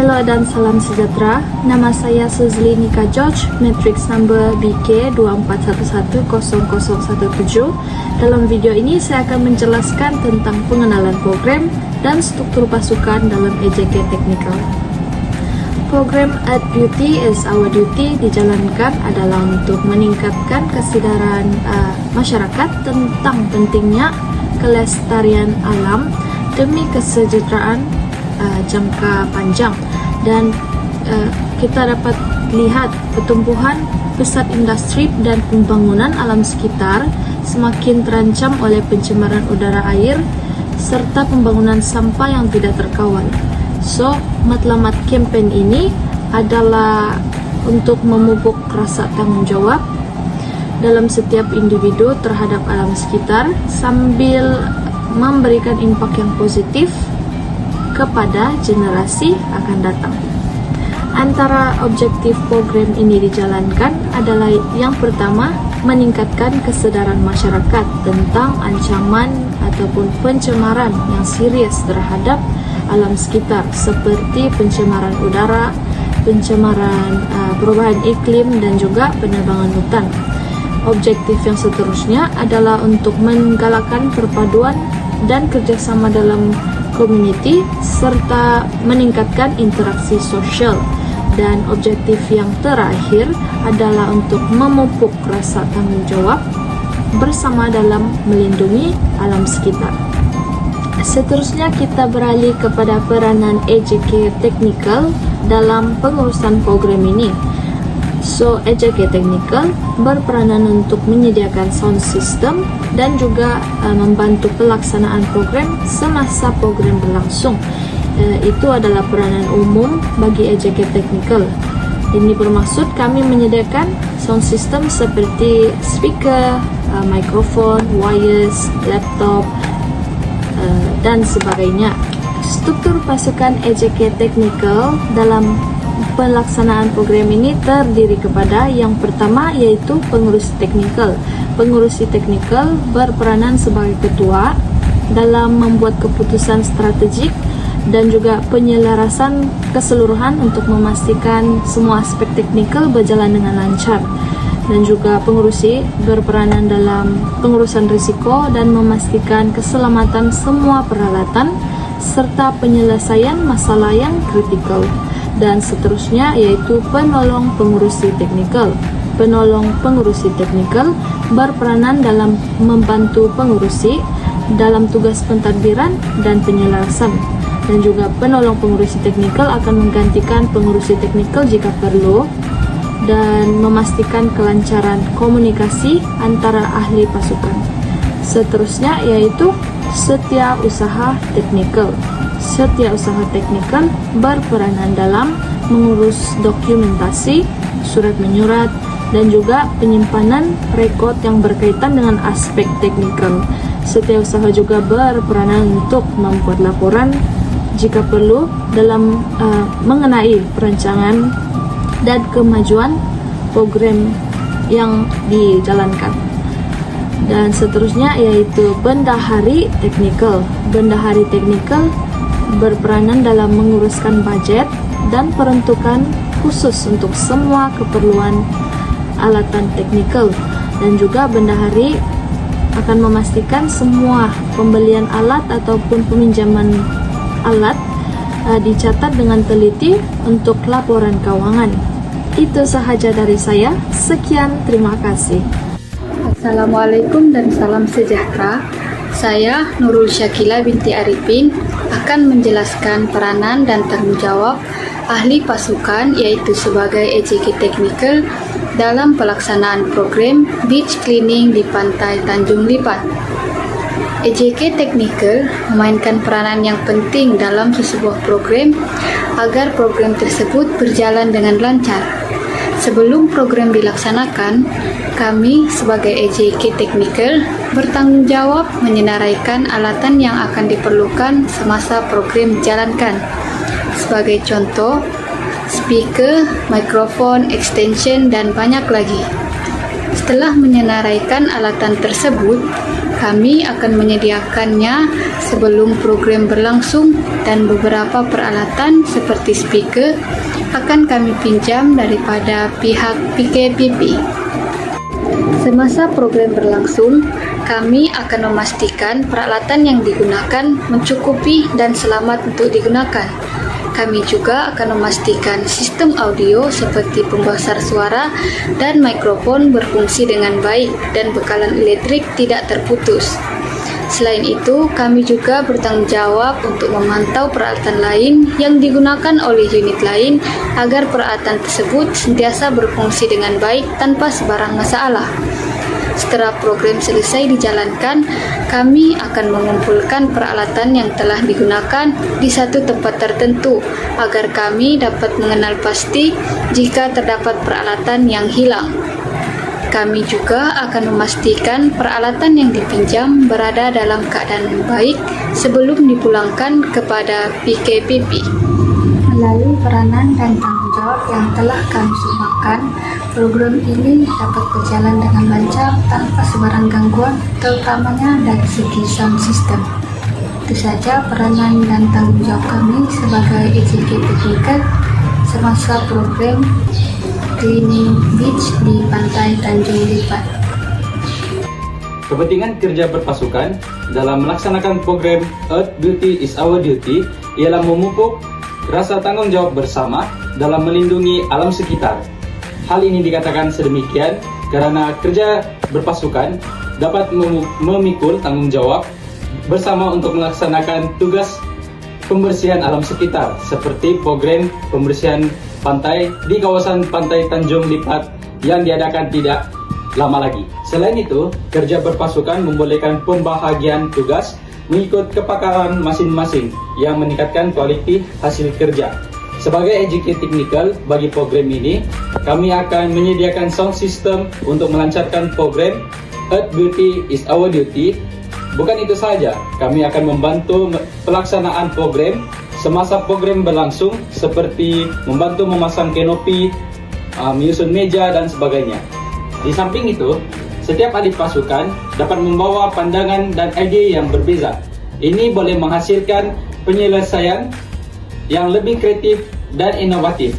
Hello dan salam sejahtera. Nama saya Suzli Nika George, matrix number BK241100017. Dalam video ini saya akan menjelaskan tentang pengenalan program dan struktur pasukan dalam EJK Technical. Program At Duty is Our Duty dijalankan adalah untuk meningkatkan kesedaran masyarakat tentang pentingnya kelestarian alam demi kesejahteraan jangka panjang, dan kita dapat lihat pertumbuhan pesat industri dan pembangunan alam sekitar semakin terancam oleh pencemaran udara, air serta pembangunan sampah yang tidak terkawal. So, matlamat kempen ini adalah untuk memupuk rasa tanggung jawab dalam setiap individu terhadap alam sekitar sambil memberikan impak yang positif kepada generasi akan datang. Antara objektif program ini dijalankan adalah yang pertama, meningkatkan kesedaran masyarakat tentang ancaman ataupun pencemaran yang serius terhadap alam sekitar seperti pencemaran udara, pencemaran perubahan iklim dan juga penebangan hutan. Objektif yang seterusnya adalah untuk menggalakkan perpaduan dan kerjasama dalam community serta meningkatkan interaksi sosial, dan objektif yang terakhir adalah untuk memupuk rasa tanggung jawab bersama dalam melindungi alam sekitar. Seterusnya kita beralih kepada peranan EJK Technical dalam pengurusan program ini. So, EJK Technical berperanan untuk menyediakan sound system dan juga membantu pelaksanaan program semasa program berlangsung. Itu adalah peranan umum bagi EJK Technical. Ini bermaksud kami menyediakan sound system seperti speaker, mikrofon, wires, laptop, dan sebagainya. Struktur pasukan EJK Technical dalam pelaksanaan program ini terdiri kepada yang pertama, yaitu pengurusi teknikal. Pengurusi teknikal berperanan sebagai ketua dalam membuat keputusan strategik dan juga penyelarasan keseluruhan untuk memastikan semua aspek teknikal berjalan dengan lancar. Dan juga pengurusi berperanan dalam pengurusan risiko dan memastikan keselamatan semua peralatan serta penyelesaian masalah yang kritikal. Dan seterusnya yaitu penolong pengurusi teknikal. Penolong pengurusi teknikal berperanan dalam membantu pengurusi dalam tugas pentadbiran dan penyelarasan. Dan juga penolong pengurusi teknikal akan menggantikan pengurusi teknikal jika perlu dan memastikan kelancaran komunikasi antara ahli pasukan. Seterusnya yaitu setiausaha teknikal. Setiausaha teknikal berperanan dalam mengurus dokumentasi, surat menyurat, dan juga penyimpanan rekod yang berkaitan dengan aspek teknikal. Setiausaha juga berperanan untuk membuat laporan jika perlu dalam mengenai perancangan dan kemajuan program yang dijalankan. Dan seterusnya yaitu bendahari teknikal. Bendahari teknikal berperanan dalam menguruskan budget dan peruntukan khusus untuk semua keperluan alatan teknikal. Dan juga bendahari akan memastikan semua pembelian alat ataupun peminjaman alat dicatat dengan teliti untuk laporan keuangan. Itu sahaja dari saya. Sekian, terima kasih. Assalamualaikum dan salam sejahtera. Saya Nurul Syakila binti Arifin akan menjelaskan peranan dan tanggung jawab ahli pasukan, yaitu sebagai EJK Technical dalam pelaksanaan program beach cleaning di pantai Tanjung Lipat. EJK Technical memainkan peranan yang penting dalam sebuah program agar program tersebut berjalan dengan lancar. Sebelum program dilaksanakan, kami sebagai EJK Technical bertanggung jawab menyenaraikan alatan yang akan diperlukan semasa program dijalankan. Sebagai contoh, speaker, mikrofon, extension, dan banyak lagi. Setelah menyenaraikan alatan tersebut, Kami akan menyediakannya sebelum program berlangsung dan beberapa peralatan seperti speaker akan kami pinjam daripada pihak PKPP. Semasa program berlangsung, kami akan memastikan peralatan yang digunakan mencukupi dan selamat untuk digunakan. Kami juga akan memastikan sistem audio seperti pembesar suara dan mikrofon berfungsi dengan baik dan bekalan elektrik tidak terputus. Selain itu, kami juga bertanggung jawab untuk memantau peralatan lain yang digunakan oleh unit lain agar peralatan tersebut sentiasa berfungsi dengan baik tanpa sebarang masalah. Setelah program selesai dijalankan, kami akan mengumpulkan peralatan yang telah digunakan di satu tempat tertentu agar kami dapat mengenal pasti jika terdapat peralatan yang hilang. Kami juga akan memastikan peralatan yang dipinjam berada dalam keadaan baik sebelum dipulangkan kepada PKPP. Melalui peranan dan tanggung jawab yang telah kami sumbangkan, program ini dapat berjalan dengan lancar tanpa sebarang gangguan, terutamanya dari segi sound system. Itu saja peranan dan tanggung jawab kami sebagai EJK Technical semasa program cleaning beach di Pantai Tanjung Lipat. Kepentingan kerja berpasukan dalam melaksanakan program Earth Beauty is Our Duty ialah memupuk rasa tanggung jawab bersama dalam melindungi alam sekitar. Hal ini dikatakan sedemikian karena kerja berpasukan dapat memikul tanggung jawab bersama untuk melaksanakan tugas pembersihan alam sekitar seperti program pembersihan pantai di kawasan Pantai Tanjung Lipat yang diadakan tidak lama lagi. Selain itu, kerja berpasukan membolehkan pembahagian tugas mengikut kepakaran masing-masing yang meningkatkan kualiti hasil kerja. Sebagai EJK Technical bagi program ini, kami akan menyediakan sound system untuk melancarkan program Earth Beauty is Our Duty. Bukan itu saja, kami akan membantu pelaksanaan program semasa program berlangsung seperti membantu memasang kanopi, menyusun meja dan sebagainya. Di samping itu, setiap ahli pasukan dapat membawa pandangan dan ide yang berbeza. Ini boleh menghasilkan penyelesaian yang lebih kreatif dan inovatif.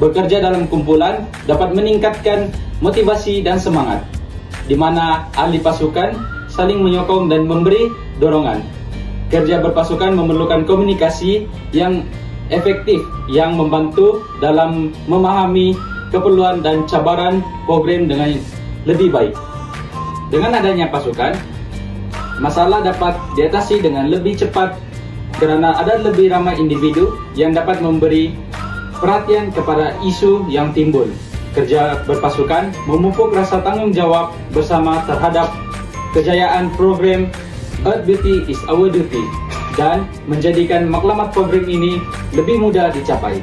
Bekerja dalam kumpulan dapat meningkatkan motivasi dan semangat, di mana ahli pasukan saling menyokong dan memberi dorongan. Kerja berpasukan memerlukan komunikasi yang efektif yang membantu dalam memahami keperluan dan cabaran program dengan lebih baik. Dengan adanya pasukan, masalah dapat diatasi dengan lebih cepat kerana ada lebih ramai individu yang dapat memberi perhatian kepada isu yang timbul. Kerja berpasukan memupuk rasa tanggung jawab bersama terhadap kejayaan program Earth Beauty is Our Duty dan menjadikan maklumat program ini lebih mudah dicapai.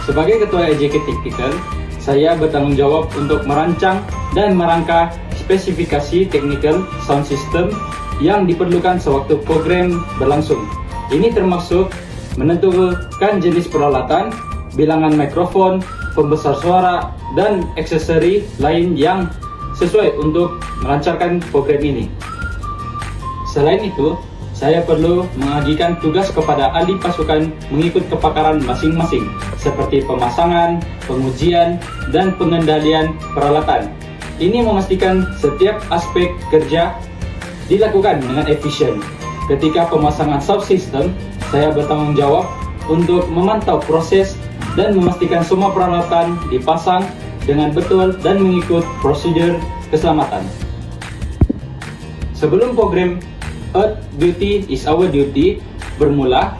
Sebagai Ketua EJK Technical, saya bertanggung jawab untuk merancang dan merangka spesifikasi technical sound system yang diperlukan sewaktu program berlangsung. Ini termasuk menentukan jenis peralatan, bilangan mikrofon, pembesar suara, dan aksesori lain yang sesuai untuk melancarkan program ini. Selain itu, saya perlu mengagikan tugas kepada ahli pasukan mengikut kepakaran masing-masing, seperti pemasangan, pengujian, dan pengendalian peralatan. Ini memastikan setiap aspek kerja dilakukan dengan efisien. Ketika pemasangan sound system, saya bertanggung jawab untuk memantau proses dan memastikan semua peralatan dipasang dengan betul dan mengikut prosedur keselamatan. Sebelum program Earth Beauty is Our Duty bermula,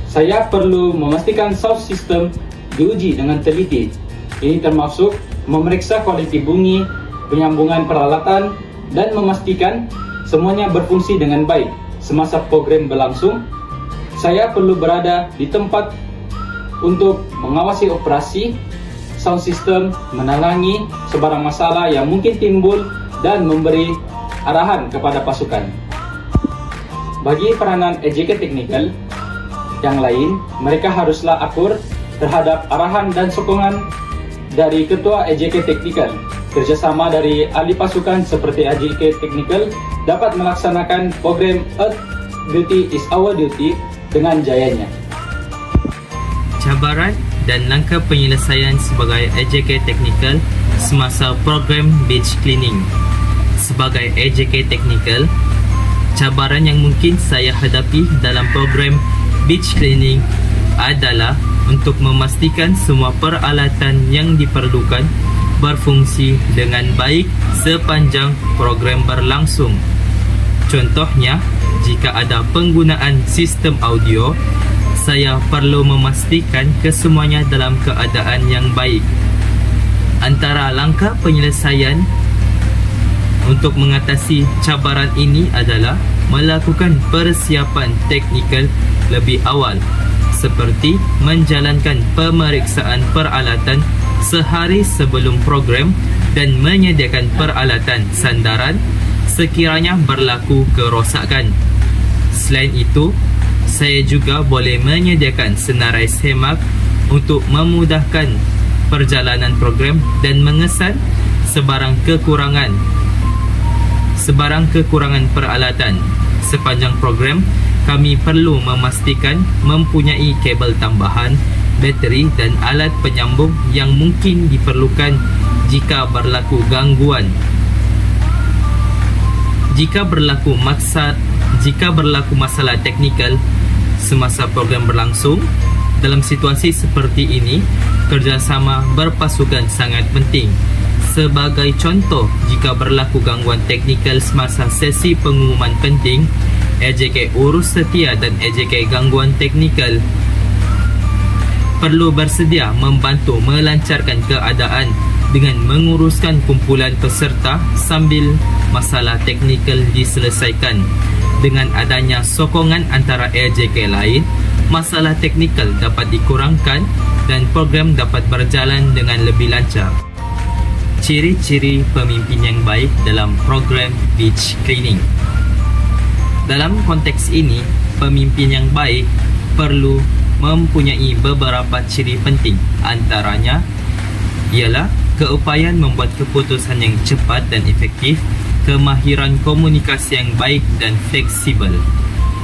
saya perlu memastikan sound system diuji dengan teliti. Ini termasuk memeriksa kualiti bunyi, penyambungan peralatan, dan memastikan semuanya berfungsi dengan baik. Semasa program berlangsung, saya perlu berada di tempat untuk mengawasi operasi sound system, menalangi sebarang masalah yang mungkin timbul, dan memberi arahan kepada pasukan. Bagi peranan EJK Technical yang lain, mereka haruslah akur terhadap arahan dan sokongan dari Ketua EJK Technical. Kerjasama dari ahli pasukan seperti EJK Technical dapat melaksanakan program Earth Duty is Our Duty dengan jayanya. Cabaran dan langkah penyelesaian sebagai EJK Technical semasa program beach cleaning. Sebagai EJK Technical, cabaran yang mungkin saya hadapi dalam program beach cleaning adalah untuk memastikan semua peralatan yang diperlukan berfungsi dengan baik sepanjang program berlangsung. Contohnya, jika ada penggunaan sistem audio, saya perlu memastikan kesemuanya dalam keadaan yang baik. Antara langkah penyelesaian untuk mengatasi cabaran ini adalah melakukan persiapan teknikal lebih awal, seperti menjalankan pemeriksaan peralatan sehari sebelum program dan menyediakan peralatan sandaran sekiranya berlaku kerosakan. Selain itu, saya juga boleh menyediakan senarai semak untuk memudahkan perjalanan program dan mengesan sebarang kekurangan peralatan. Sepanjang program, kami perlu memastikan mempunyai kabel tambahan, bateri dan alat penyambung yang mungkin diperlukan jika berlaku gangguan. Jika berlaku masalah teknikal semasa program berlangsung, dalam situasi seperti ini, kerjasama berpasukan sangat penting. Sebagai contoh, jika berlaku gangguan teknikal semasa sesi pengumuman penting, EJK Urus Setia dan EJK Gangguan Teknikal perlu bersedia membantu melancarkan keadaan dengan menguruskan kumpulan peserta sambil masalah teknikal diselesaikan. Dengan adanya sokongan antara EJK lain, masalah teknikal dapat dikurangkan dan program dapat berjalan dengan lebih lancar. Ciri-ciri pemimpin yang baik dalam program beach cleaning. Dalam konteks ini, pemimpin yang baik perlu mempunyai beberapa ciri penting. Antaranya ialah keupayaan membuat keputusan yang cepat dan efektif, kemahiran komunikasi yang baik dan fleksibel.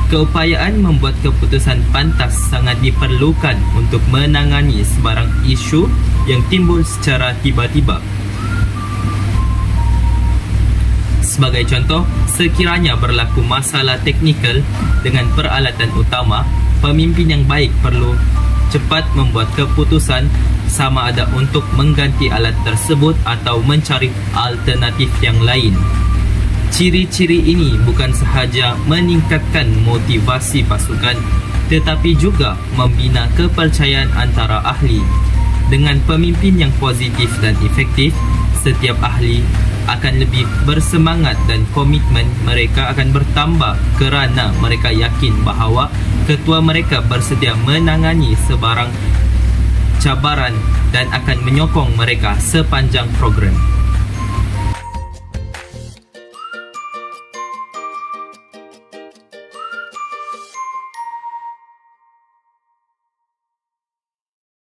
Keupayaan membuat keputusan pantas sangat diperlukan untuk menangani sebarang isu yang timbul secara tiba-tiba. Sebagai contoh, sekiranya berlaku masalah teknikal dengan peralatan utama, pemimpin yang baik perlu cepat membuat keputusan sama ada untuk mengganti alat tersebut atau mencari alternatif yang lain. Ciri-ciri ini bukan sahaja meningkatkan motivasi pasukan, tetapi juga membina kepercayaan antara ahli. Dengan pemimpin yang positif dan efektif, setiap ahli akan lebih bersemangat dan komitmen mereka akan bertambah kerana mereka yakin bahawa ketua mereka bersedia menangani sebarang cabaran dan akan menyokong mereka sepanjang program.